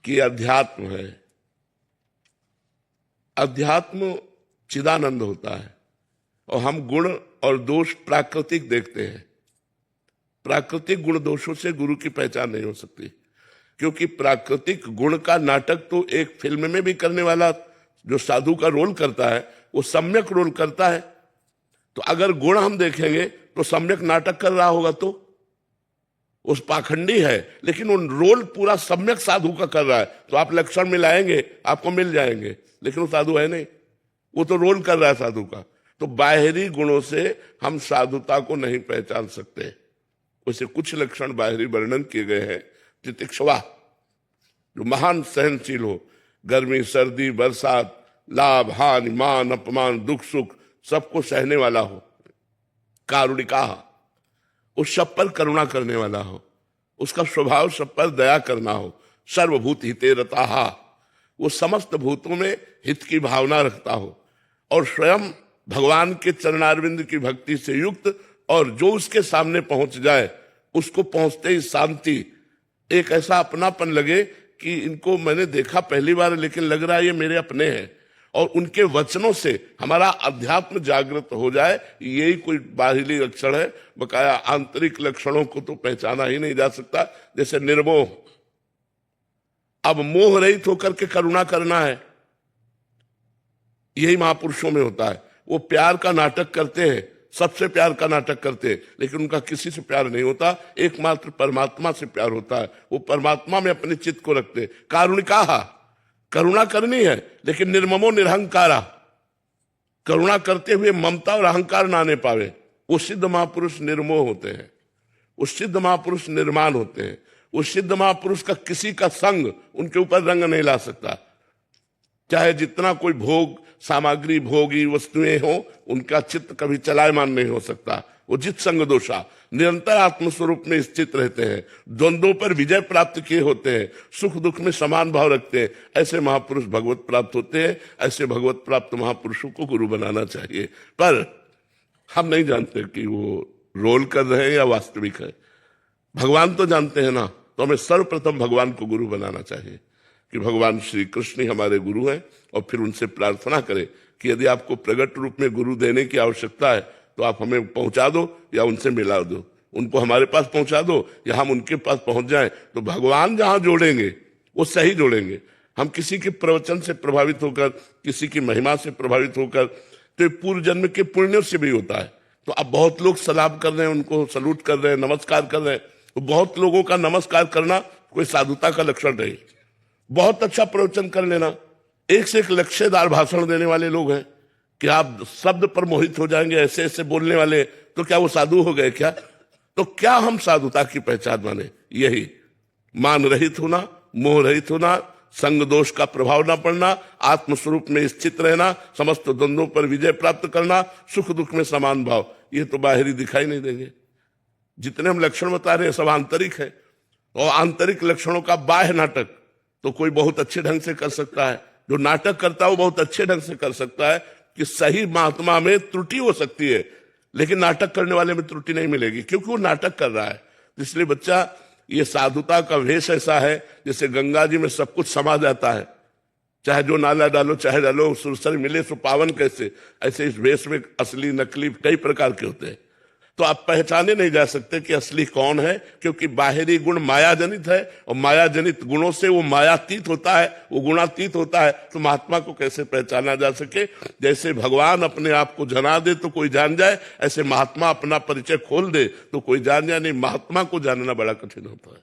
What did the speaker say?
कि अध्यात्म है। अध्यात्म चिदानंद होता है और हम गुण और दोष प्राकृतिक देखते हैं। प्राकृतिक गुण दोषों से गुरु की पहचान नहीं हो सकती, क्योंकि प्राकृतिक गुण का नाटक तो एक फिल्म में भी करने वाला जो साधु का रोल करता है वो सम्यक रोल करता है। तो अगर गुण हम देखेंगे तो सम्यक नाटक कर रहा होगा तो उस पाखंडी है, लेकिन वो रोल पूरा सम्यक साधु का कर रहा है, तो आप लक्षण मिलाएंगे आपको मिल जाएंगे, लेकिन वो साधु है नहीं, वो तो रोल कर रहा है साधु का। तो बाहरी गुणों से हम साधुता को नहीं पहचान सकते। उसे कुछ लक्षण बाहरी वर्णन किए गए हैं। तितिक्षवा, जो महान सहनशील हो, गर्मी सर्दी बरसात, लाभ हानि मान अपमान दुख सुख सबको सहने वाला हो। कारुणिका, उस सब पर करुणा करने वाला हो, उसका स्वभाव सब पर दया करना हो। सर्वभूत हिते रताहा, वो समस्त भूतों में हित की भावना रखता हो और स्वयं भगवान के चरणारविंद की भक्ति से युक्त, और जो उसके सामने पहुंच जाए उसको पहुंचते ही शांति, एक ऐसा अपनापन लगे कि इनको मैंने देखा पहली बार लेकिन लग रहा है ये मेरे अपने हैं, और उनके वचनों से हमारा अध्यात्म जागृत हो जाए। यही कोई बाहरी लक्षण है। बकाया आंतरिक लक्षणों को तो पहचाना ही नहीं जा सकता। जैसे निर्मोह, अब मोह रहित होकर के करुणा करना है, यही महापुरुषों में होता है। वो प्यार का नाटक करते हैं, सबसे प्यार का नाटक करते हैं, लेकिन उनका किसी से प्यार नहीं होता, एकमात्र परमात्मा से प्यार होता है। वो परमात्मा में अपने चित्त को रखते। कारुणिका, करुणा करनी है लेकिन निर्ममो निरहंकारा, करुणा करते हुए ममता और अहंकार ना आने पावे। वो सिद्ध महापुरुष निर्मोह होते हैं, वो सिद्ध महापुरुष निर्माण होते हैं। वो सिद्ध महापुरुष का किसी का संग उनके ऊपर रंग नहीं ला सकता। चाहे जितना कोई भोग सामग्री भोगी वस्तुएं हो, उनका चित्त कभी चलायमान नहीं हो सकता। वो जित संग दोषा, निरंतर आत्मस्वरूप में स्थित रहते हैं, द्वंद्वों पर विजय प्राप्त किए होते हैं, सुख दुख में समान भाव रखते हैं। ऐसे महापुरुष भगवत प्राप्त होते हैं। ऐसे भगवत प्राप्त महापुरुषों को गुरु बनाना चाहिए। पर हम नहीं जानते कि वो रोल कर रहे हैं या वास्तविक है। भगवान तो जानते हैं ना, तो हमें सर्वप्रथम भगवान को गुरु बनाना चाहिए कि भगवान श्री कृष्ण ही हमारे गुरु हैं, और फिर उनसे प्रार्थना करें कि यदि आपको प्रगट रूप में गुरु देने की आवश्यकता है तो आप हमें पहुंचा दो या उनसे मिला दो, उनको हमारे पास पहुंचा दो या हम उनके पास पहुंच जाएं। तो भगवान जहां जोड़ेंगे वो सही जोड़ेंगे। हम किसी के प्रवचन से प्रभावित होकर, किसी की महिमा से प्रभावित होकर, तो पूर्व जन्म के पुण्यों से भी होता है। तो अब बहुत लोग सलाम कर रहे हैं, उनको सलूट कर रहे हैं, नमस्कार कर रहे हैं। तो बहुत लोगों का नमस्कार करना कोई साधुता का लक्षण नहीं। बहुत अच्छा प्रवचन कर लेना, एक से एक लक्ष्यदार भाषण देने वाले लोग हैं कि आप शब्द पर मोहित हो जाएंगे, ऐसे ऐसे बोलने वाले, तो क्या वो साधु हो गए क्या? तो क्या हम साधुता की पहचान माने? यही मान रहित होना, मोह रहित होना, संग दोष का प्रभाव न पड़ना, आत्मस्वरूप में स्थित रहना, समस्त द्वंद्वों पर विजय प्राप्त करना, सुख दुख में समान भाव। ये तो बाहरी दिखाई नहीं देंगे। जितने हम लक्षण बता रहे हैं सब आंतरिक है, और आंतरिक लक्षणों का बाह्य नाटक तो कोई बहुत अच्छे ढंग से कर सकता है। जो नाटक करता है वो बहुत अच्छे ढंग से कर सकता है कि सही महात्मा में त्रुटि हो सकती है, लेकिन नाटक करने वाले में त्रुटि नहीं मिलेगी, क्योंकि वो नाटक कर रहा है। इसलिए बच्चा, ये साधुता का वेश ऐसा है जैसे गंगा जी में सब कुछ समा जाता है, चाहे जो नाला डालो चाहे डालो, सुरसर मिले सो पावन कैसे। ऐसे इस वेश में असली नकली कई प्रकार के होते हैं। तो आप पहचाने नहीं जा सकते कि असली कौन है, क्योंकि बाहरी गुण माया जनित है, और माया जनित गुणों से वो मायातीत होता है, वो गुणातीत होता है। तो महात्मा को कैसे पहचाना जा सके? जैसे भगवान अपने आप को जना दे तो कोई जान जाए, ऐसे महात्मा अपना परिचय खोल दे तो कोई जान जाए नहीं। महात्मा को जानना बड़ा कठिन होता है।